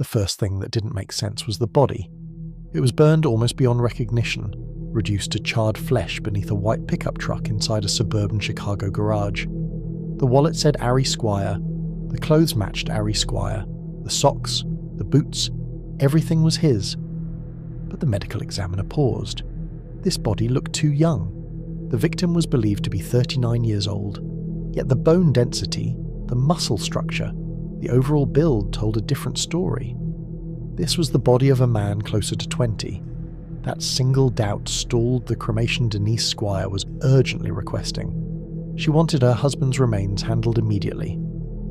The first thing that didn't make sense was the body. It was burned almost beyond recognition, reduced to charred flesh beneath a white pickup truck inside a suburban Chicago garage. The wallet said Ari Squire, the clothes matched Ari Squire, the socks, the boots, everything was his. But the medical examiner paused. This body looked too young. The victim was believed to be 39 years old, yet the bone density, the muscle structure, the overall build told a different story. This was the body of a man closer to 20. That single doubt stalled the cremation Denise Squire was urgently requesting. She wanted her husband's remains handled immediately.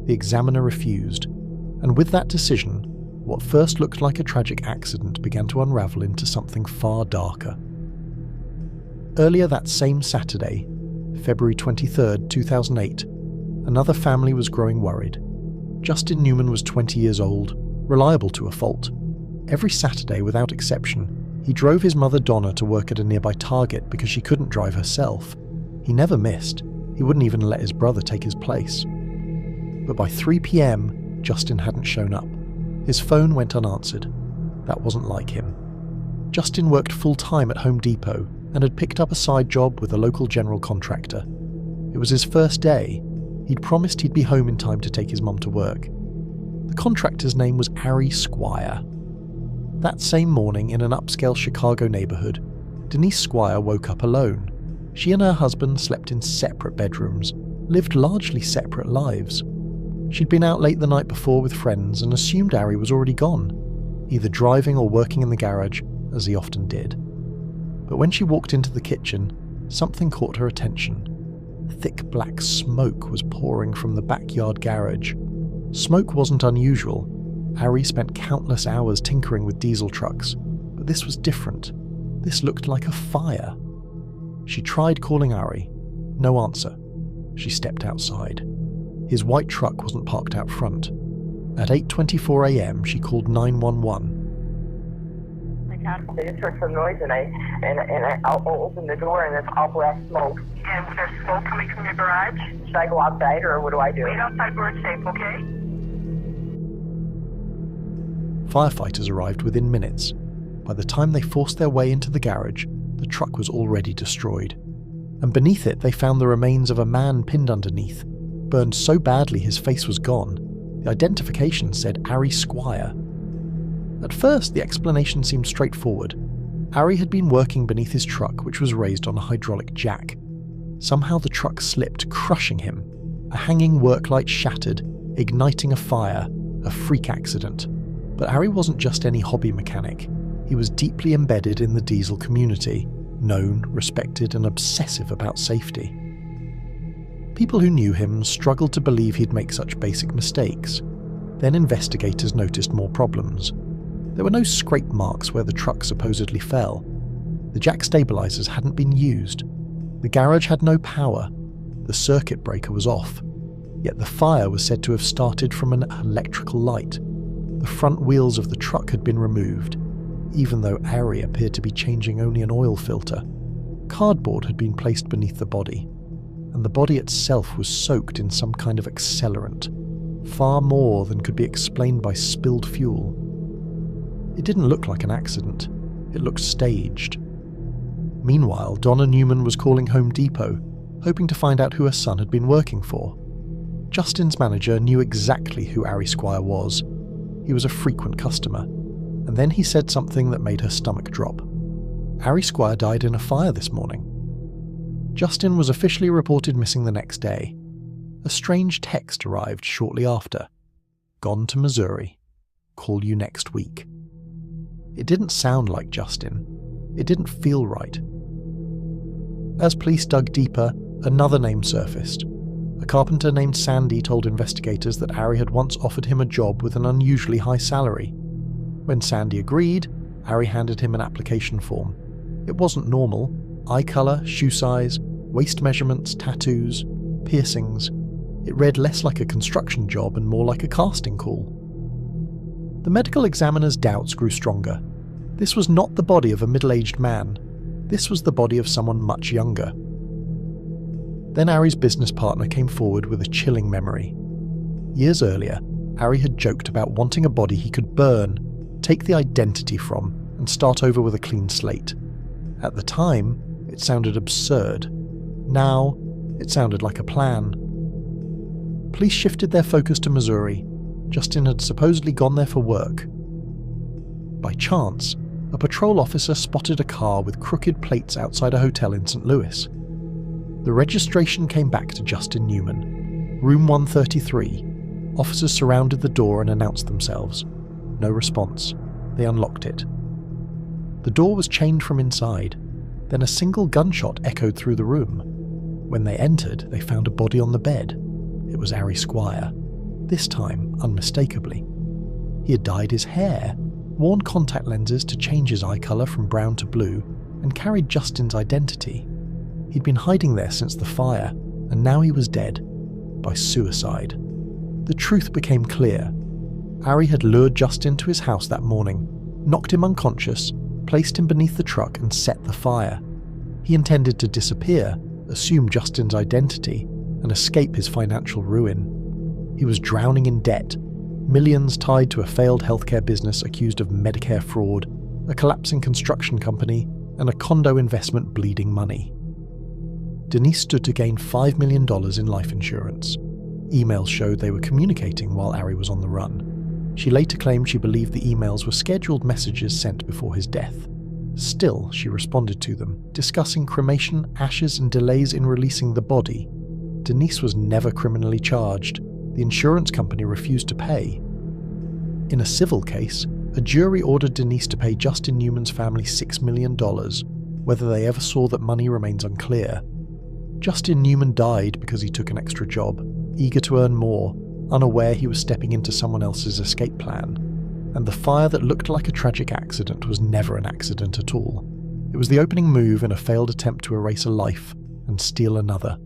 The examiner refused, and with that decision, what first looked like a tragic accident began to unravel into something far darker. Earlier that same Saturday, February 23, 2008, another family was growing worried. Justin Newman was 20 years old, reliable to a fault. Every Saturday, without exception, he drove his mother Donna to work at a nearby Target because she couldn't drive herself. He never missed. He wouldn't even let his brother take his place. But by 3 p.m, Justin hadn't shown up. His phone went unanswered. That wasn't like him. Justin worked full-time at Home Depot and had picked up a side job with a local general contractor. It was his first day. He'd promised he'd be home in time to take his mum to work. The contractor's name was Ari Squire. That same morning in an upscale Chicago neighborhood, Denise Squire woke up alone. She and her husband slept in separate bedrooms, lived largely separate lives. She'd been out late the night before with friends and assumed Ari was already gone, either driving or working in the garage, as he often did. But when she walked into the kitchen, something caught her attention. Thick black smoke was pouring from the backyard garage. Smoke wasn't unusual. Ari spent countless hours tinkering with diesel trucks, but this was different. This looked like a fire. She tried calling Ari. No answer. She stepped outside. His white truck wasn't parked out front. At 8:24 a.m, she called 911. I just heard some noise and I'll open the door and it's all black smoke. And there's smoke coming from your garage? Should I go outside or what do I do? Wait outside where it's safe, okay? Firefighters arrived within minutes. By the time they forced their way into the garage, the truck was already destroyed. And beneath it they found the remains of a man pinned underneath, burned so badly his face was gone. The identification said Ari Squire. At first, the explanation seemed straightforward. Ari had been working beneath his truck, which was raised on a hydraulic jack. Somehow the truck slipped, crushing him. A hanging work light shattered, igniting a fire, a freak accident. But Ari wasn't just any hobby mechanic. He was deeply embedded in the diesel community, known, respected, and obsessive about safety. People who knew him struggled to believe he'd make such basic mistakes. Then investigators noticed more problems. There were no scrape marks where the truck supposedly fell. The jack stabilizers hadn't been used. The garage had no power. The circuit breaker was off. Yet the fire was said to have started from an electrical light. The front wheels of the truck had been removed, even though Ari appeared to be changing only an oil filter. Cardboard had been placed beneath the body, and the body itself was soaked in some kind of accelerant, far more than could be explained by spilled fuel. It didn't look like an accident. It looked staged. Meanwhile, Donna Newman was calling Home Depot, hoping to find out who her son had been working for. Justin's manager knew exactly who Ari Squire was. He was a frequent customer. And then he said something that made her stomach drop. Ari Squire died in a fire this morning. Justin was officially reported missing the next day. A strange text arrived shortly after. Gone to Missouri. Call you next week. It didn't sound like Justin. It didn't feel right. As police dug deeper, another name surfaced. A carpenter named Sandy told investigators that Ari had once offered him a job with an unusually high salary. When Sandy agreed, Ari handed him an application form. It wasn't normal. Eye colour, shoe size, waist measurements, tattoos, piercings. It read less like a construction job and more like a casting call. The medical examiner's doubts grew stronger. This was not the body of a middle-aged man. This was the body of someone much younger. Then Ari's business partner came forward with a chilling memory. Years earlier, Ari had joked about wanting a body he could burn, take the identity from, and start over with a clean slate. At the time, it sounded absurd. Now, it sounded like a plan. Police shifted their focus to Missouri. Justin had supposedly gone there for work. By chance, a patrol officer spotted a car with crooked plates outside a hotel in St. Louis. The registration came back to Justin Newman. Room 133. Officers surrounded the door and announced themselves. No response. They unlocked it. The door was chained from inside. Then a single gunshot echoed through the room. When they entered, they found a body on the bed. It was Ari Squire, this time unmistakably. He had dyed his hair, worn contact lenses to change his eye colour from brown to blue, and carried Justin's identity. He'd been hiding there since the fire, and now he was dead. By suicide. The truth became clear. Ari had lured Justin to his house that morning, knocked him unconscious, placed him beneath the truck and set the fire. He intended to disappear, assume Justin's identity, and escape his financial ruin. He was drowning in debt, millions tied to a failed healthcare business accused of Medicare fraud, a collapsing construction company, and a condo investment bleeding money. Denise stood to gain $5 million in life insurance. Emails showed they were communicating while Ari was on the run. She later claimed she believed the emails were scheduled messages sent before his death. Still, she responded to them, discussing cremation, ashes, and delays in releasing the body. Denise was never criminally charged. The insurance company refused to pay. In a civil case, a jury ordered Denise to pay Justin Newman's family $6 million. Whether they ever saw that money remains unclear. Justin Newman died because he took an extra job, eager to earn more, unaware he was stepping into someone else's escape plan. And the fire that looked like a tragic accident was never an accident at all. It was the opening move in a failed attempt to erase a life and steal another.